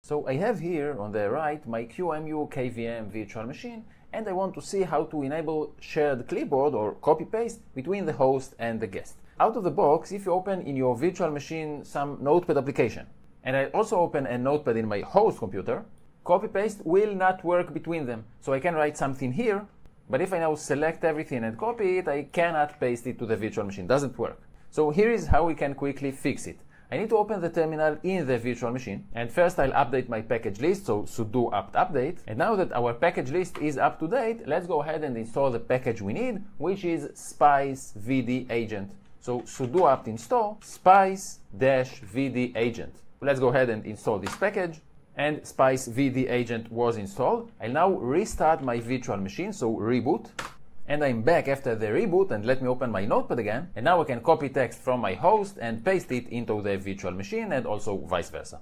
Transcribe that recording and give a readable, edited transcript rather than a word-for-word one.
So I have here on the right my Qemu KVM virtual machine, and I want to see how to enable shared clipboard or copy-paste between the host and the guest. Out of the box, if you open in your virtual machine some Notepad application, and I also open a Notepad in my host computer, copy-paste will not work between them. So I can write something here, but if I now select everything and copy it, I cannot paste it to the virtual machine. Doesn't work. So here is how we can quickly fix it. I need to open the terminal in the virtual machine, and first I'll update my package list, so sudo apt update. And now that our package list is up to date, let's go ahead and install the package we need, which is spice vd agent. So sudo apt install spice-vd agent. Let's go ahead and install this package, and spice vd agent was installed. I'll now restart my virtual machine, so reboot. And I'm back after the reboot, and let me open my Notepad again. And now I can copy text from my host and paste it into the virtual machine, and also vice versa.